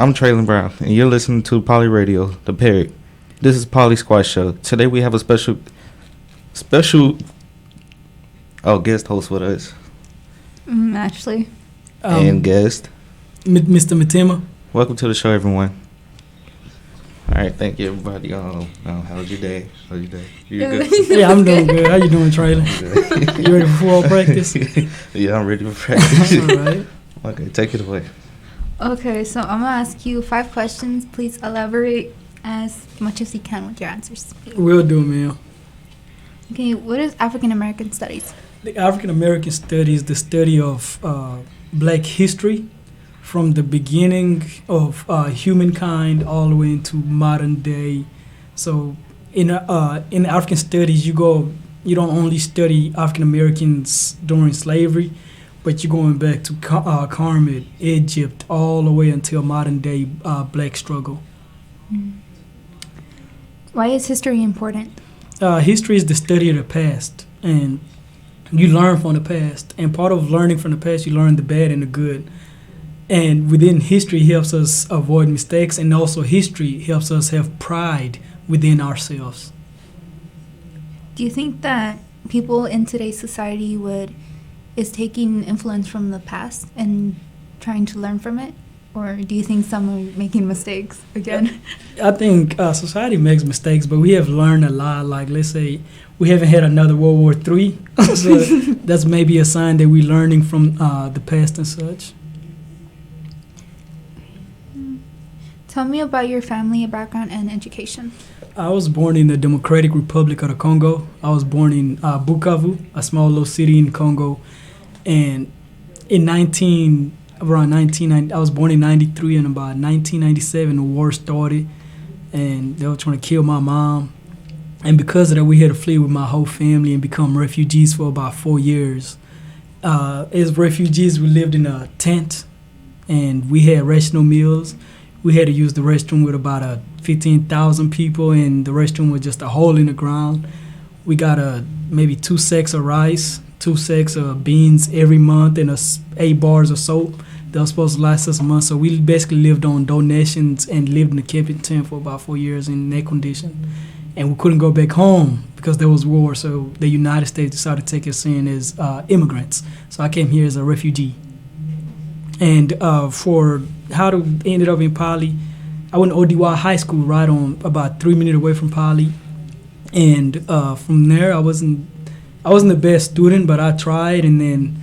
I'm Traylon Brown, and you're listening to Poly Radio, the Parrot. This is Poly Squad Show. Today we have a special guest host with us. Ashley. And guest. Mr. Matima. Welcome to the show, everyone. All right, thank you, everybody. How's your day? You good? Yeah, I'm doing good. How you doing, Traylon? You ready for football practice? Yeah, I'm ready for practice. All right. Okay, take it away. Okay, so I'm going to ask you 5 questions. Please elaborate as much as you can with your answers. Will do, man. Okay, what is African American Studies? The African American study is the study of black history from the beginning of humankind all the way into modern day. So in African studies, you don't only study African Americans during slavery, but you're going back to Kemet, Egypt, all the way until modern day black struggle. Why is history important? History is the study of the past, and you learn from the past. And part of learning from the past, you learn the bad and the good. And within history helps us avoid mistakes, and also history helps us have pride within ourselves. Do you think that people in today's society is taking influence from the past and trying to learn from it? Or do you think some are making mistakes again? I think society makes mistakes, but we have learned a lot. Like, let's say we haven't had another World War III, so that's maybe a sign that we're learning from the past and such. Tell me about your family, background, and education. I was born in the Democratic Republic of the Congo. I was born in Bukavu, a small little city in Congo. And around 1990, I was born in 93, and about 1997, the war started, and they were trying to kill my mom. And because of that, we had to flee with my whole family and become refugees for about 4 years. As refugees, we lived in a tent, and we had rational meals. We had to use the restroom with about 15,000 people, and the restroom was just a hole in the ground. We got maybe 2 sacks of rice, 2 sacks of beans every month, and 8 bars of soap. That was supposed to last us a month. So we basically lived on donations and lived in a camping tent for about 4 years in that condition. And we couldn't go back home because there was war. So the United States decided to take us in as immigrants. So I came here as a refugee. And for how to ended up in Poly, I went to ODY High School, right on about 3 minutes away from Poly. And from there, I wasn't the best student, but I tried. And then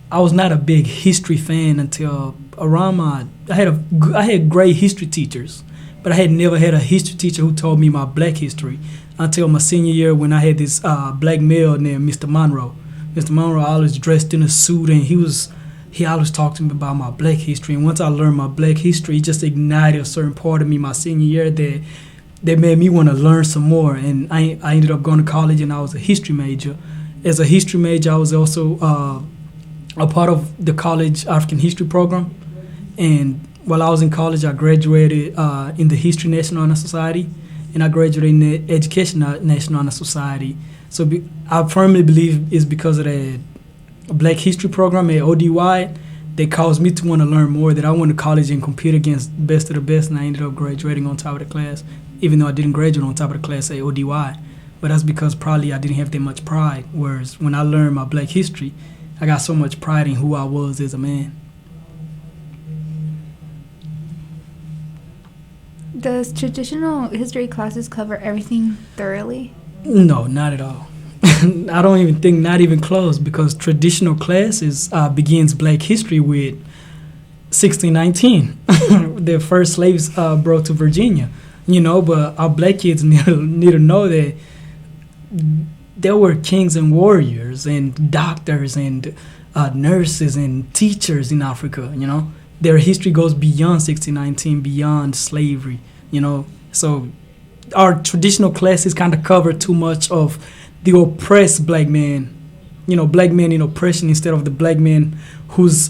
I was not a big history fan until around I had great history teachers, but I had never had a history teacher who taught me my black history until my senior year when I had this black male named Mr. Monroe. Mr. Monroe always dressed in a suit, and he always talked to me about my black history. And once I learned my black history, it just ignited a certain part of me my senior year that made me want to learn some more. And I ended up going to college, and I was a history major. As a history major, I was also a part of the college African history program. And while I was in college, I graduated in the History National Honor Society, and I graduated in the Education National Honor Society. So I firmly believe it's because of the Black History program at ODY that caused me to want to learn more, that I went to college and compete against the best of the best, and I ended up graduating on top of the class, even though I didn't graduate on top of the class at ODY. But that's because probably I didn't have that much pride, whereas when I learned my black history, I got so much pride in who I was as a man. Does traditional history classes cover everything thoroughly? No, not at all. I don't even think not even close, because traditional classes begins black history with 1619, the first slaves brought to Virginia, but our black kids need to know that there were kings and warriors and doctors and nurses and teachers in Africa, Their history goes beyond 1619, beyond slavery, So our traditional classes kind of cover too much of the oppressed black man, black man in oppression instead of the black man who's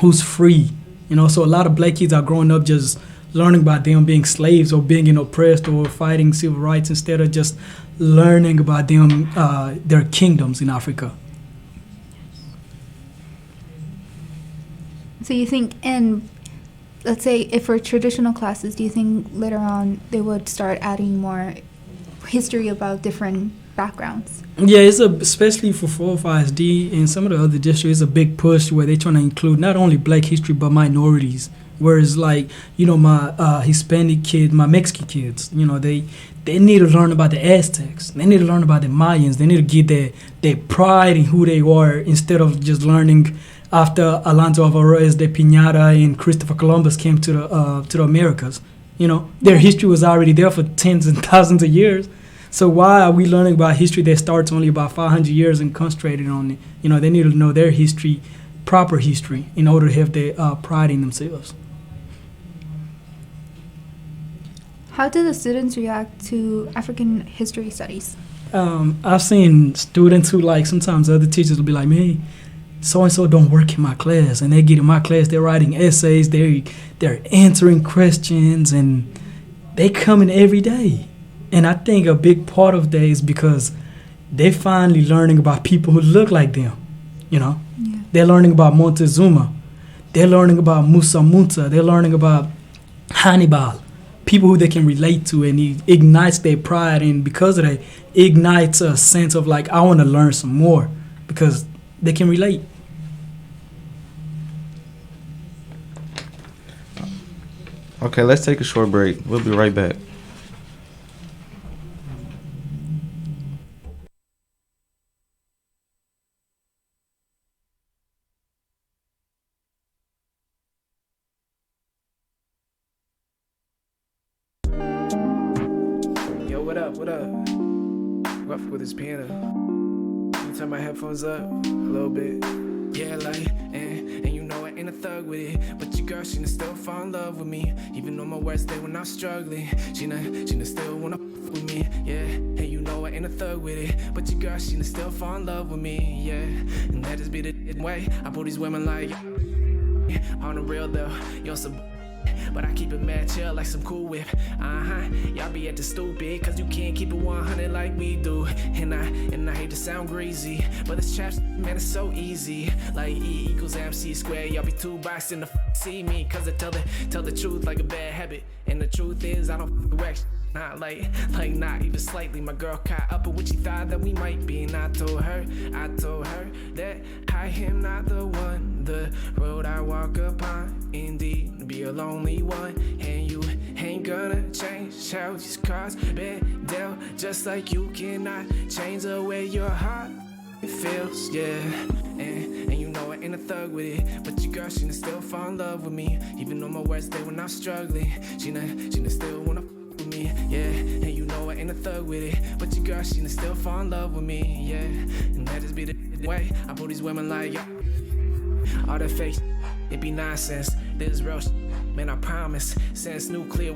who's free, So a lot of black kids are growing up just learning about them being slaves or being oppressed or fighting civil rights instead of just learning about them, their kingdoms in Africa. So you think in, let's say, if for traditional classes, do you think later on they would start adding more history about different backgrounds? Yeah, especially for 405SD and some of the other districts, it's a big push where they're trying to include not only Black history but minorities. Whereas, like, my Hispanic kids, my Mexican kids, they need to learn about the Aztecs. They need to learn about the Mayans. They need to get their pride in who they are instead of just learning after Alonso Alvarez de Piñata and Christopher Columbus came to the Americas. Their history was already there for tens and thousands of years. So why are we learning about history that starts only about 500 years and concentrated on it? They need to know their history, proper history, in order to have their pride in themselves. How do the students react to African history studies? I've seen students who, like, sometimes other teachers will be like, man, so-and-so don't work in my class. And they get in my class, they're writing essays, they're answering questions, and they come in every day. And I think a big part of that is because they're finally learning about people who look like them, Yeah. They're learning about Montezuma. They're learning about Musa Musa. They're learning about Hannibal. People who they can relate to, and it ignites their pride, and because of that, ignites a sense of, like, I want to learn some more because they can relate. Okay, let's take a short break. We'll be right back. What up? Rough with his piano. Can you turn my headphones up a little bit? Yeah, like, and you know I ain't a thug with it, but your girl, she done still fall in love with me. Even on my worst day when I'm struggling, she done still wanna with me, yeah. And you know I ain't a thug with it, but your girl, she done still fall in love with me, yeah. And that just be the way I pull these women like, on the real though, yo, some. But I keep it mad chill like some Cool Whip. Y'all be acting stupid cause you can't keep it 100 like we do. And I hate to sound greasy, but this trap, man, it's so easy. Like E equals MC squared. Y'all be too biased in the see me cause I tell the truth like a bad habit. And the truth is I don't whack not like not even slightly. My girl caught up with what she thought that we might be. And I told her that I am not the one. The road I walk upon, indeed, be a lonely one. And you ain't gonna change how these cards been dealt. Just like you cannot change the way your heart it feels, yeah. And you know I ain't a thug with it, but your girl, she done still fall in love with me. Even on my worst day when I'm struggling, she done still wanna with me, yeah. And you know I ain't a thug with it, but your girl, she done still fall in love with me, yeah. And that just be the way I pull these women like, yeah. All that fake, it be nonsense. This real man, I promise. Since nuclear,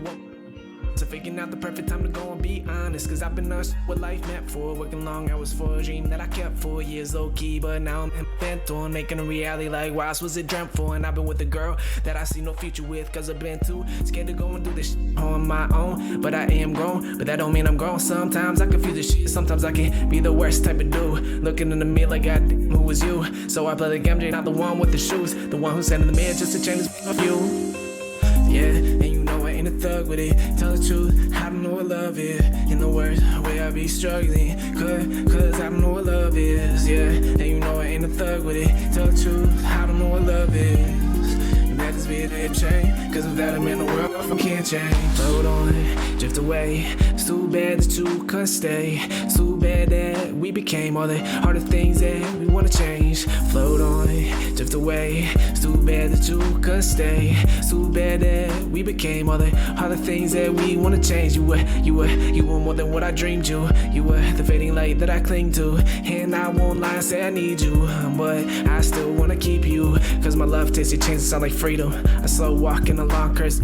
so figuring out the perfect time to go and be honest. Cause I've been on what life meant for. Working long hours for a dream that I kept 4 years low key. But now I'm bent on making a reality like why else was it dreamt for? And I've been with a girl that I see no future with. Cause I've been too scared to go and do this on my own. But I am grown, but that don't mean I'm grown. Sometimes I confuse the shit, sometimes I can be the worst type of dude. Looking in the mirror like God, who was you? So I play the game, not the one with the shoes. The one who sat in the mirror just to change this view. Yeah, and you know I ain't a thug with it. Tell the truth, I don't know what love is. In the worst way I be struggling, cause I don't know what love is. Yeah, and you know I ain't a thug with it. Tell the truth, I don't know what love is. And that just be a damn shame, cause without him in the world I can't change. Float on, drift away. It's too bad that you couldn't stay. It's too bad that we became all the harder things that we wanna change. Float on, drift away. It's too bad that you couldn't stay. It's too bad that we became all the harder things that we wanna change. You were more than what I dreamed you. You were the fading light that I cling to. And I won't lie and say I need you, but I still wanna keep you. Cause my love tasted changes sound like freedom. I slow walking along curse.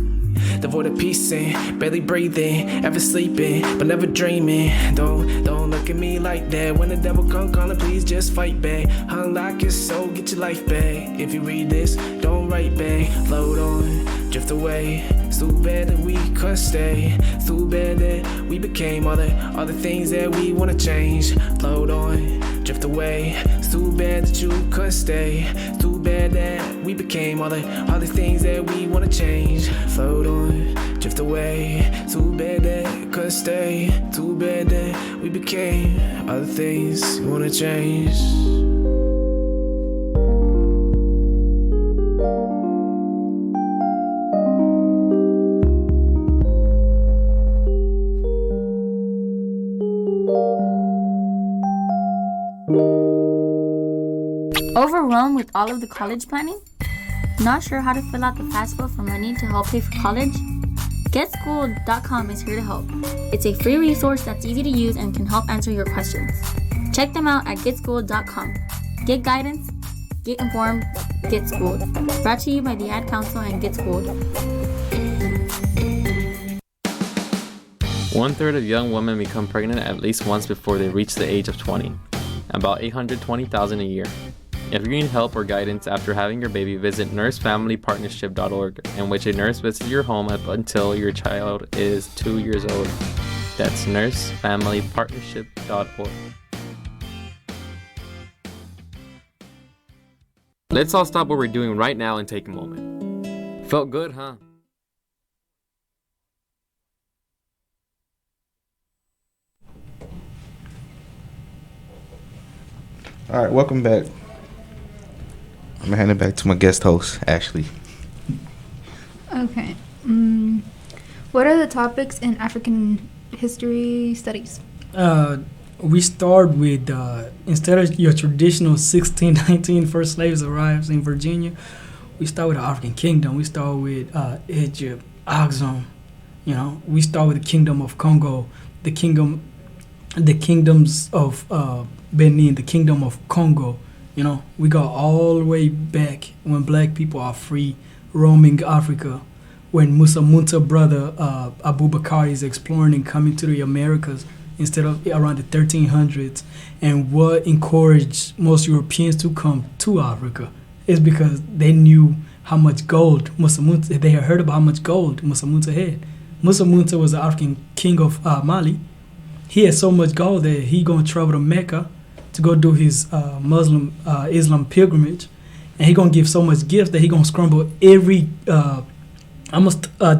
Devoid of peace and barely breathing, ever sleeping but never dreaming. Don't look at me like that. When the devil come calling, please just fight back. Unlock your soul, get your life back. If you read this, don't write back. Float on, drift away. It's too bad that we could stay. It's too bad that we became all the things that we wanna change. Float on, drift away. It's too bad that you couldn't stay. It's too bad that we became all the things that we wanna change. Float on, drift away. Too bad that you couldn't stay. Too bad that we became all the things we wanna change. Overwhelmed with all of the college planning? Not sure how to fill out the FAFSA for money to help pay for college? GetSchooled.com is here to help. It's a free resource that's easy to use and can help answer your questions. Check them out at GetSchooled.com. Get guidance, get informed, get schooled. Brought to you by the Ad Council and Get Schooled. 1/3 of young women become pregnant at least once before they reach the age of 20. About 820,000 a year. If you need help or guidance after having your baby, visit nursefamilypartnership.org, in which a nurse visits your home up until your child is 2 years old. That's nursefamilypartnership.org. Let's all stop what we're doing right now and take a moment. Felt good, huh? All right, welcome back. I'm gonna hand it back to my guest host, Ashley. Okay. What are the topics in African history studies? We start with, instead of your traditional 1619 first slaves arrives in Virginia, we start with the African kingdom. We start with Egypt, Axum. We start with the Kingdom of Congo, the kingdoms of Benin, the Kingdom of Congo. We go all the way back when black people are free, roaming Africa, when Musa Munta brother Abubakar is exploring and coming to the Americas instead of around the 1300s. And what encouraged most Europeans to come to Africa is because they knew how much gold they had heard about how much gold Musa Munta had. Musa Munta was the African king of Mali. He had so much gold that he gonna travel to Mecca to go do his Islam pilgrimage, and he gonna give so much gifts that he gonna scramble every the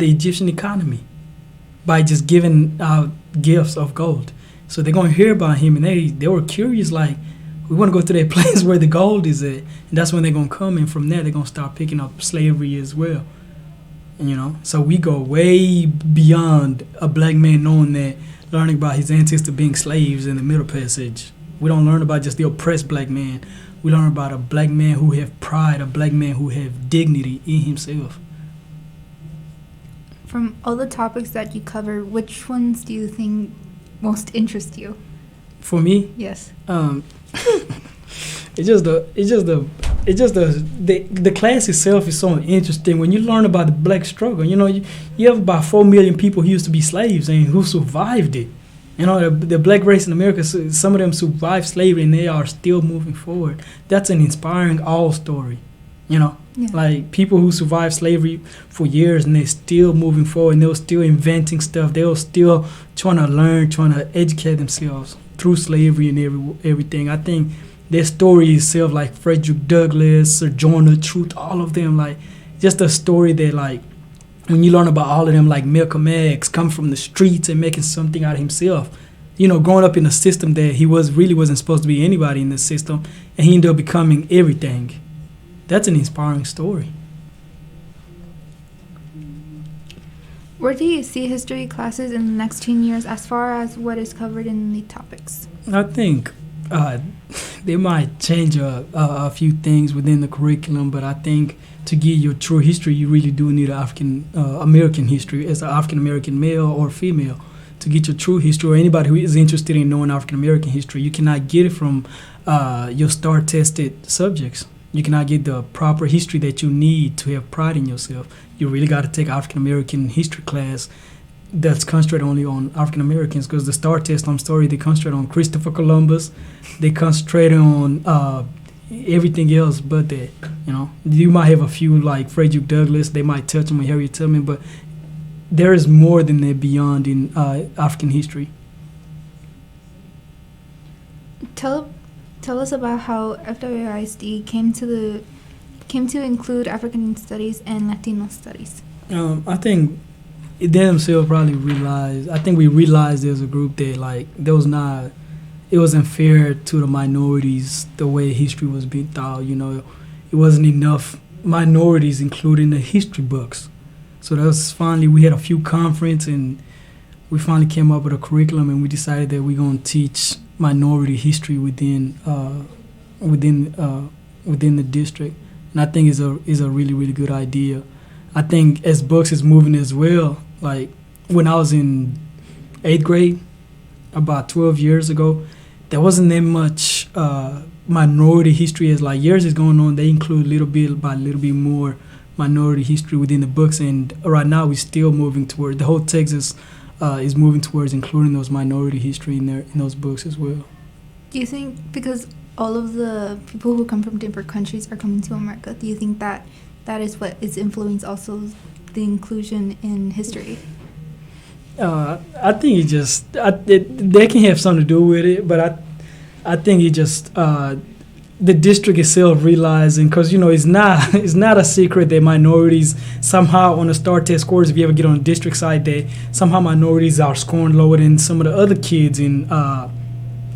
Egyptian economy by just giving out gifts of gold. So they're gonna hear about him, and they were curious, like, we want to go to that place where the gold is at, and that's when they're gonna come, and from there they're gonna start picking up slavery as well. So we go way beyond a black man knowing that, learning about his ancestors being slaves in the Middle Passage. We don't learn about just the oppressed black man. We learn about a black man who have pride, a black man who have dignity in himself. From all the topics that you cover, which ones do you think most interest you? For me, Yes. The class itself is so interesting. When you learn about the black struggle, you have about 4 million people who used to be slaves and who survived it. The black race in America, some of them survived slavery and they are still moving forward. That's an inspiring all story. Yeah. Like people who survived slavery for years and they're still moving forward and they were still inventing stuff. They were still trying to learn, trying to educate themselves through slavery and everything. I think their story itself, like Frederick Douglass, Sojourner Truth, all of them, like just a story that, like, when you learn about all of them, like Malcolm X, come from the streets and making something out of himself. Growing up in a system that he really wasn't supposed to be anybody in the system, and he ended up becoming everything. That's an inspiring story. Where do you see history classes in the next 10 years as far as what is covered in the topics? I think they might change a few things within the curriculum, but I think to get your true history, you really do need African American history as an African American male or female. To get your true history, or anybody who is interested in knowing African American history, you cannot get it from your STAR tested subjects. You cannot get the proper history that you need to have pride in yourself. You really got to take African American history class that's concentrated only on African Americans, because the STAR test, I'm sorry, they concentrate on Christopher Columbus, they concentrate on everything else but that. You might have a few like Frederick Douglass, they might touch on Harriet Tubman, but there is more than that beyond in African history. Tell us about how FWISD came to include African studies and Latino studies. I think they themselves probably realized. I think we realized as a group that like it wasn't fair to the minorities the way history was being taught. You know, it wasn't enough minorities included in the history books. So that was finally, we had a few conferences and we finally came up with a curriculum, and we decided that we're going to teach minority history within the district. And I think is a really, really good idea. I think as books is moving as well, like when I was in 8th grade, about 12 years ago, there wasn't that much minority history. As like years is going on, they include little bit by little bit more minority history within the books, and right now we're still moving toward, the whole Texas is moving towards including those minority history in those books as well. Do you think, because all of the people who come from different countries are coming to America, do you think that is what is influenced also the inclusion in history? I think it just they can have something to do with it, but I think it just the district itself realizing, because you know it's not a secret that minorities somehow on the STAR test scores, if you ever get on the district side, that somehow minorities are scoring lower than some of the other kids in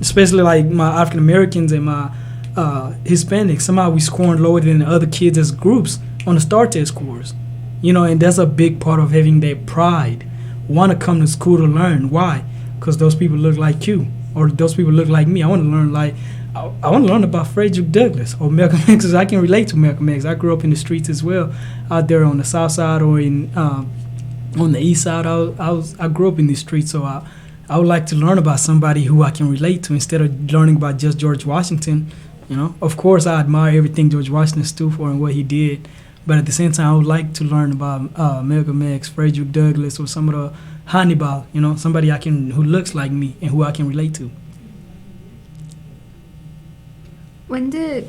especially like my African Americans and my Hispanics. Somehow we scoring lower than the other kids as groups on the STAR test scores, you know, and that's a big part of having that pride. Want to come to school to learn. Why? Because those people look like you, or those people look like me. I want to learn I want to learn about Frederick Douglass or Malcolm X, because I can relate to Malcolm X. I grew up in the streets as well, out there on the south side or in on the east side. I grew up in the streets, so I would like to learn about somebody who I can relate to instead of learning about just George Washington. You know, of course, I admire everything George Washington stood for and what he did, but at the same time, I would like to learn about Malcolm X, Frederick Douglass, or some of the Hannibal. You know, somebody who looks like me and who I can relate to. When did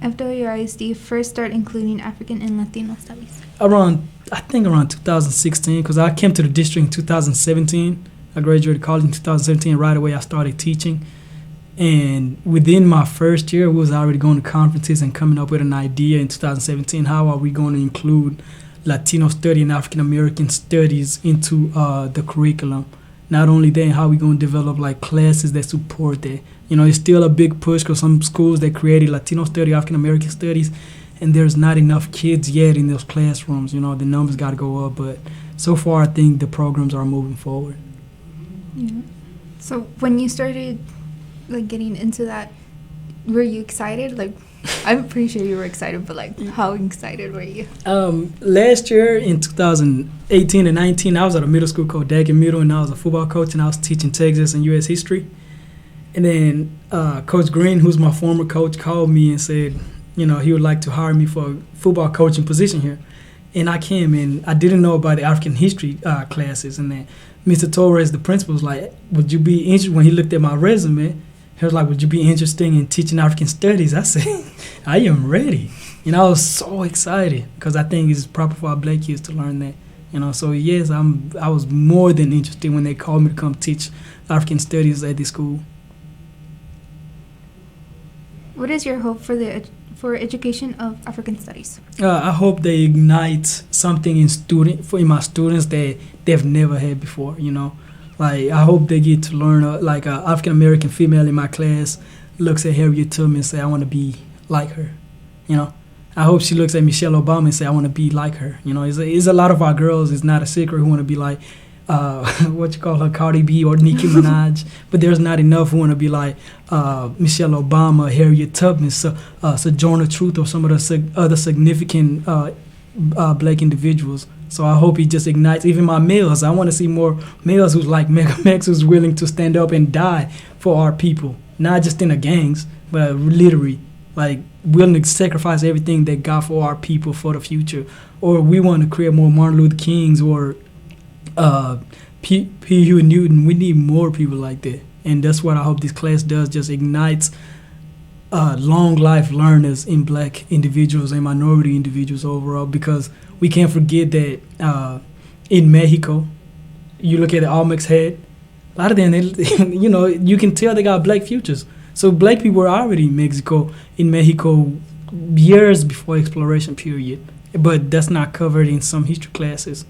FWISD first start including African and Latino studies? I think around 2016, because I came to the district in 2017. I graduated college in 2017. Right away, I started teaching. And within my first year, we was already going to conferences and coming up with an idea in 2017. How are we going to include Latino study and African American studies into the curriculum? Not only that, how are we going to develop like classes that support that? You know, it's still a big push because some schools, they created Latino study, African American studies, and there's not enough kids yet in those classrooms. You know, the numbers got to go up, but so far I think the programs are moving forward. Yeah. So when you started like getting into that, were you excited? Like, I'm pretty sure you were excited, but like, how excited were you? Last year in 2018 and 19, I was at a middle school called Daggett Middle, and I was a football coach, and I was teaching Texas and U.S. history. And then Coach Green, who's my former coach, called me and said, you know, he would like to hire me for a football coaching position here. And I came and I didn't know about the African history classes. And then Mr. Torres, the principal, was like, would you be interested, when he looked at my resume, he was like, would you be interested in teaching African studies? I said, I am ready. You know, I was so excited because I think it's proper for our black kids to learn that. You know, so yes, I was more than interested when they called me to come teach African studies at the school. What is your hope for education of African studies? I hope they ignite something in my students that they've never had before. You know, like I hope they get to learn. Like an African American female in my class looks at Harriet Tubman and say, "I want to be like her." You know, I hope she looks at Michelle Obama and say, "I want to be like her." You know, it's a lot of our girls. It's not a secret who want to be like. What you call her, Cardi B or Nicki Minaj, but there's not enough who want to be like Michelle Obama, Harriet Tubman, Sojourner Truth, or some of the other significant black individuals. So I hope he just ignites even my males. I want to see more males who's like Malcolm X, who's willing to stand up and die for our people, not just in the gangs, but literally, like willing to sacrifice everything they got for our people for the future. Or we want to create more Martin Luther Kings or P. Huey Newton. We need more people like that, and that's what I hope this class does. Just ignites long life learners in black individuals and minority individuals overall, because we can't forget that in Mexico. You look at the Olmecs head. A lot of them, you can tell they got black futures. So black people were already in Mexico years before exploration period. But that's not covered in some history classes,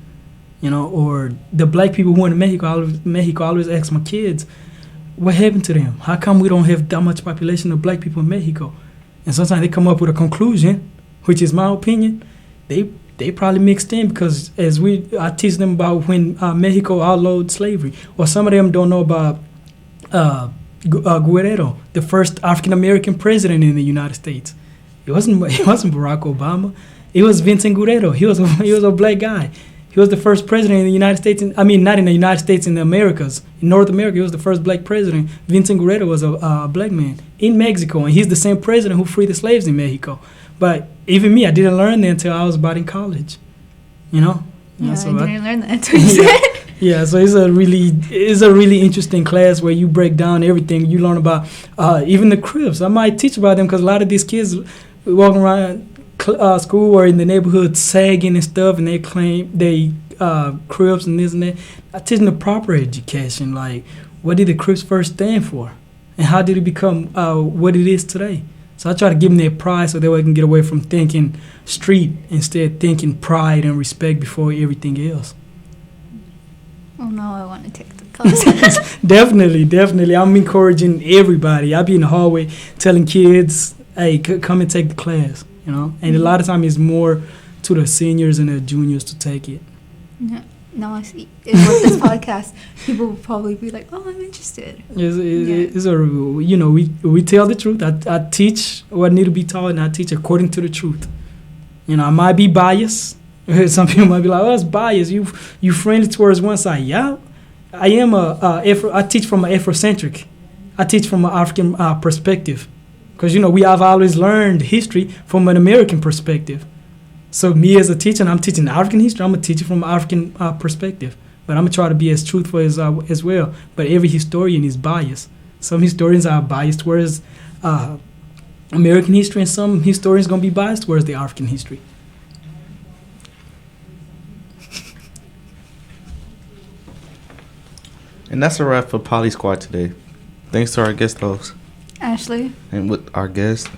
or the black people who went to Mexico. I always ask my kids, what happened to them? How come we don't have that much population of black people in Mexico? And sometimes they come up with a conclusion, which is my opinion. They probably mixed in because I teach them about when Mexico outlawed slavery, or some of them don't know about Guerrero, the first African American president in the United States. It wasn't Barack Obama. It was Vincent Guerrero. He was a black guy. He was the first president in the United States. Not in the United States, in the Americas. In North America, he was the first black president. Vincent Guerrero was a black man in Mexico, and he's the same president who freed the slaves in Mexico. But even me, I didn't learn that until I was about in college. Yeah, so I didn't learn that until you said. Yeah, so it's a really interesting class where you break down everything. You learn about even the Crips. I might teach about them because a lot of these kids walking around school or in the neighborhood sagging and stuff, and they claim they Crips and this and that. I teach them the proper education, like what did the Crips first stand for, and how did it become what it is today. So I try to give them their pride so that way they can get away from thinking street, instead thinking pride and respect before everything else. Oh no, I want to take the class. Definitely. I'm encouraging everybody. I be in the hallway telling kids, hey, come and take the class, And a lot of time it's more to the seniors and the juniors to take it. Yeah. No, I see. With this podcast, people will probably be like, "Oh, I'm interested." We tell the truth. I teach what need to be taught, and I teach according to the truth. I might be biased. Some people might be like, "Oh, it's biased. You friendly towards one side." Yeah, I am I teach from an Afrocentric. I teach from an African perspective, because we have always learned history from an American perspective. So me as a teacher, I'm teaching African history. I'm a teacher from an African perspective, but I'm gonna try to be as truthful as well. But every historian is biased. Some historians are biased towards American history, and some historians gonna be biased towards the African history. And that's a wrap for Poly Squad today. Thanks to our guest host, Ashley. And with our guest,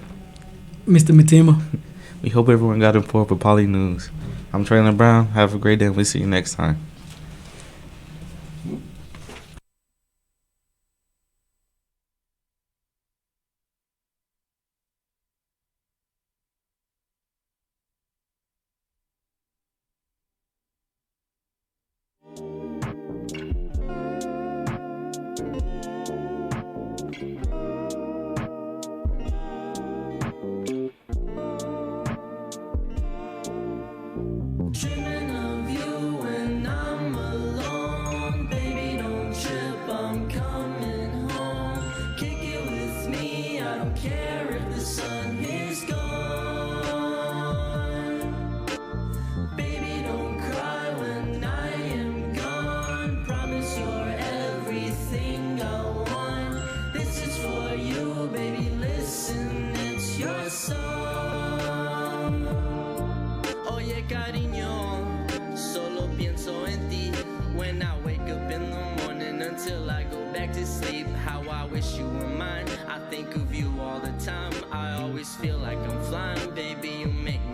Mr. Matima. We hope everyone got informed with Poly News. I'm Traylon Brown. Have a great day, and we'll see you next time. Feel like I'm flying, baby, you make me